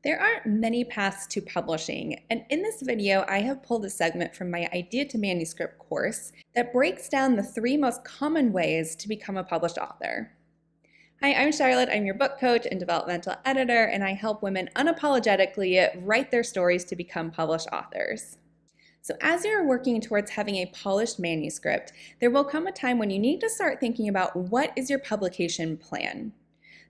There aren't many paths to publishing, and in this video, I have pulled a segment from my Idea to Manuscript course that breaks down the three most common ways to become a published author. Hi, I'm Charlotte. I'm your book coach and developmental editor, and I help women unapologetically write their stories to become published authors. So, as you're working towards having a polished manuscript, there will come a time when you need to start thinking about what is your publication plan.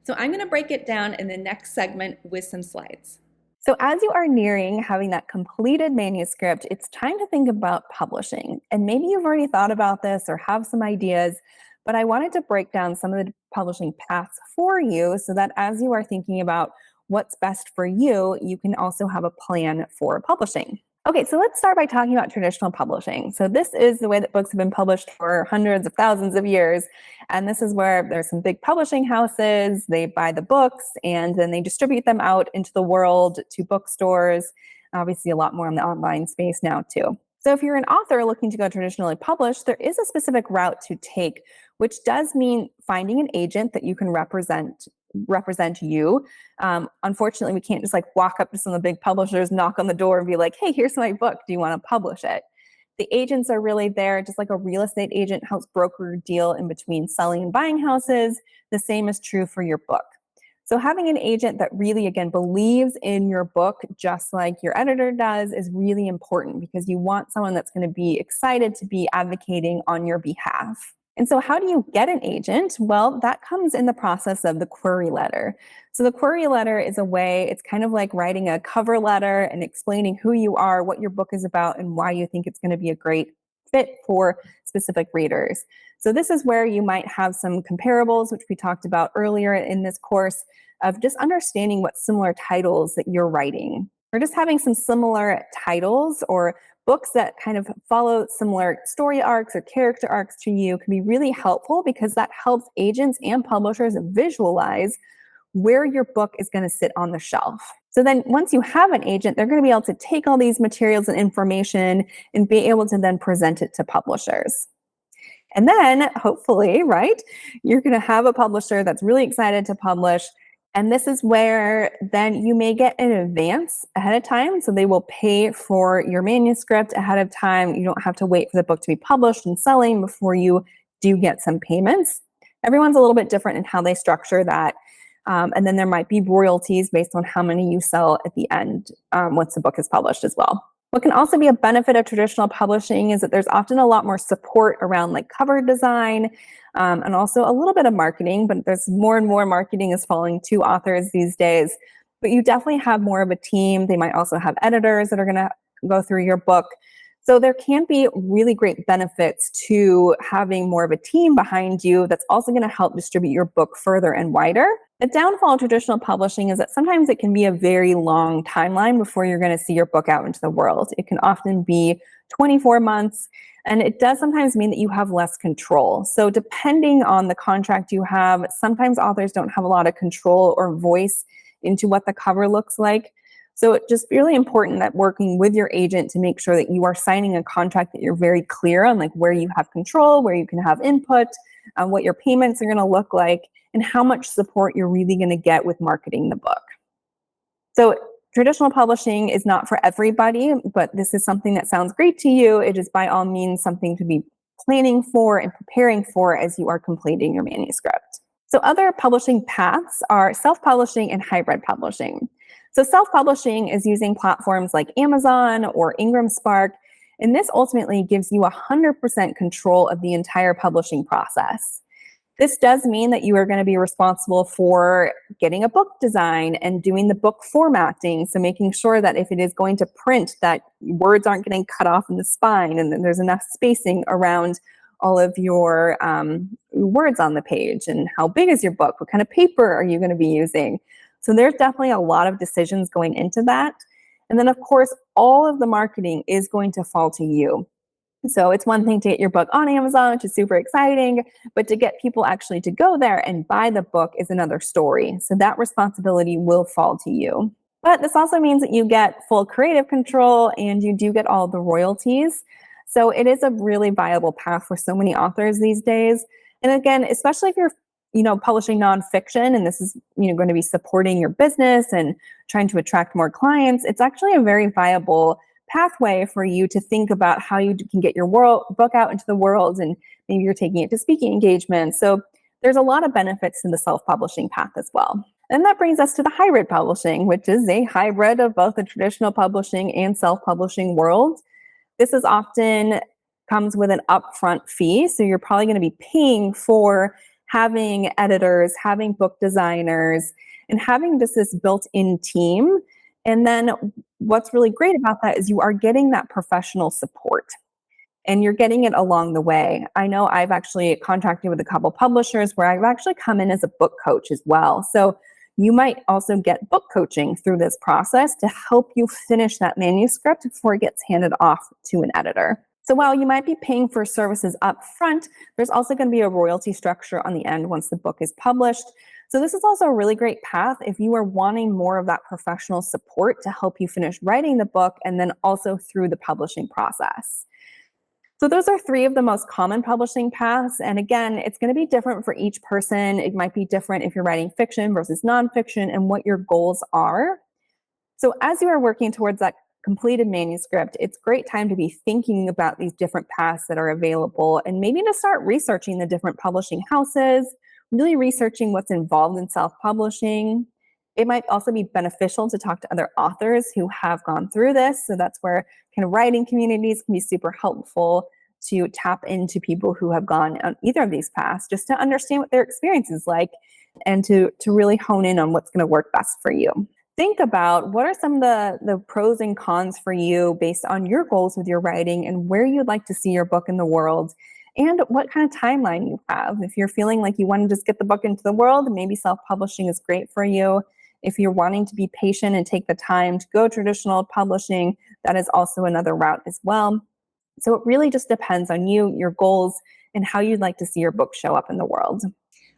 So I'm going to break it down in the next segment with some slides. So as you are nearing having that completed manuscript, it's time to think about publishing. And maybe you've already thought about this or have some ideas, but I wanted to break down some of the publishing paths for you so that as you are thinking about what's best for you, you can also have a plan for publishing. Okay, so let's start by talking about traditional publishing. So this is the way that books have been published for hundreds of thousands of years. And this is where there's some big publishing houses, they buy the books and then they distribute them out into the world to bookstores. Obviously a lot more in the online space now too. So if you're an author looking to go traditionally published, there is a specific route to take, which does mean finding an agent that you can represent you. Unfortunately, we can't just like walk up to some of the big publishers, knock on the door and be like, hey, here's my book. Do you want to publish it? The agents are really there, just like a real estate agent helps broker a deal in between selling and buying houses. The same is true for your book. So having an agent that really, again, believes in your book, just like your editor does, is really important because you want someone that's going to be excited to be advocating on your behalf. And so how do you get an agent? Well, that comes in the process of the query letter. So the query letter is a way, it's kind of like writing a cover letter and explaining who you are, what your book is about, and why you think it's going to be a great fit for specific readers. So this is where you might have some comparables, which we talked about earlier in this course, of just understanding what similar titles that you're writing, or just having some similar titles or books that kind of follow similar story arcs or character arcs to you can be really helpful because that helps agents and publishers visualize where your book is going to sit on the shelf. So then once you have an agent, they're going to be able to take all these materials and information and be able to then present it to publishers. And then hopefully, right, you're going to have a publisher that's really excited to publish. And this is where then you may get an advance ahead of time. So they will pay for your manuscript ahead of time. You don't have to wait for the book to be published and selling before you do get some payments. Everyone's a little bit different in how they structure that. And then there might be royalties based on how many you sell at the end once the book is published as well. What can also be a benefit of traditional publishing is that there's often a lot more support around like cover design and also a little bit of marketing, but there's more and more marketing is falling to authors these days. But you definitely have more of a team. They might also have editors that are going to go through your book. So there can be really great benefits to having more of a team behind you that's also going to help distribute your book further and wider. The downfall of traditional publishing is that sometimes it can be a very long timeline before you're going to see your book out into the world. It can often be 24 months, and it does sometimes mean that you have less control. So depending on the contract you have, sometimes authors don't have a lot of control or voice into what the cover looks like. So it's just really important that working with your agent to make sure that you are signing a contract that you're very clear on, like where you have control, where you can have input, what your payments are going to look like, and how much support you're really going to get with marketing the book. So traditional publishing is not for everybody, but this is something that sounds great to you. It is by all means something to be planning for and preparing for as you are completing your manuscript. So other publishing paths are self-publishing and hybrid publishing. So self-publishing is using platforms like Amazon or Ingram Spark, and this ultimately gives you 100% control of the entire publishing process. This does mean that you are going to be responsible for getting a book design and doing the book formatting, so making sure that if it is going to print, that words aren't getting cut off in the spine and then there's enough spacing around all of your words on the page, and how big is your book, what kind of paper are you going to be using. So there's definitely a lot of decisions going into that. And then, of course, all of the marketing is going to fall to you. So it's one thing to get your book on Amazon, which is super exciting, but to get people actually to go there and buy the book is another story. So that responsibility will fall to you. But this also means that you get full creative control and you do get all the royalties. So it is a really viable path for so many authors these days. And again, especially if you're publishing nonfiction, and this is, going to be supporting your business and trying to attract more clients, it's actually a very viable pathway for you to think about how you can get your book out into the world, and maybe you're taking it to speaking engagements. So there's a lot of benefits to the self-publishing path as well. And that brings us to the hybrid publishing, which is a hybrid of both the traditional publishing and self-publishing world. This is often comes with an upfront fee. So you're probably going to be paying for having editors, having book designers, and having just this built-in team. And then what's really great about that is you are getting that professional support, and you're getting it along the way. I know I've actually contracted with a couple publishers where I've actually come in as a book coach as well. So you might also get book coaching through this process to help you finish that manuscript before it gets handed off to an editor. So while you might be paying for services up front, there's also going to be a royalty structure on the end once the book is published. So this is also a really great path if you are wanting more of that professional support to help you finish writing the book and then also through the publishing process. So those are three of the most common publishing paths. And again, it's going to be different for each person. It might be different if you're writing fiction versus nonfiction and what your goals are. So as you are working towards that completed manuscript, it's a great time to be thinking about these different paths that are available, and maybe to start researching the different publishing houses, really researching what's involved in self-publishing. It might also be beneficial to talk to other authors who have gone through this. So that's where kind of writing communities can be super helpful, to tap into people who have gone on either of these paths, just to understand what their experience is like, and to really hone in on what's going to work best for you. Think about what are some of the pros and cons for you based on your goals with your writing and where you'd like to see your book in the world, and what kind of timeline you have. If you're feeling like you want to just get the book into the world, maybe self-publishing is great for you. If you're wanting to be patient and take the time to go traditional publishing, that is also another route as well. So it really just depends on you, your goals, and how you'd like to see your book show up in the world.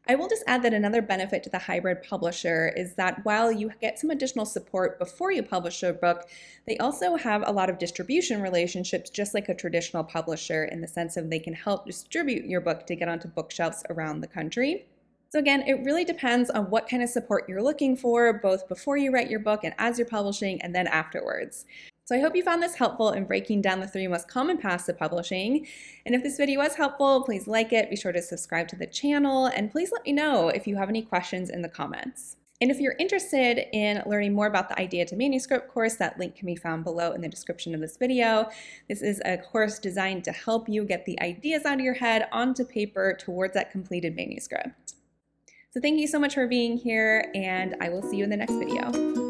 I will just add that another benefit to the hybrid publisher is that while you get some additional support before you publish a book, they also have a lot of distribution relationships, just like a traditional publisher, in the sense of they can help distribute your book to get onto bookshelves around the country. So again, it really depends on what kind of support you're looking for, both before you write your book and as you're publishing, and then afterwards. So I hope you found this helpful in breaking down the three most common paths to publishing. And if this video was helpful, please like it, be sure to subscribe to the channel, and please let me know if you have any questions in the comments. And if you're interested in learning more about the Idea to Manuscript course, that link can be found below in the description of this video. This is a course designed to help you get the ideas out of your head onto paper towards that completed manuscript. So thank you so much for being here, and I will see you in the next video.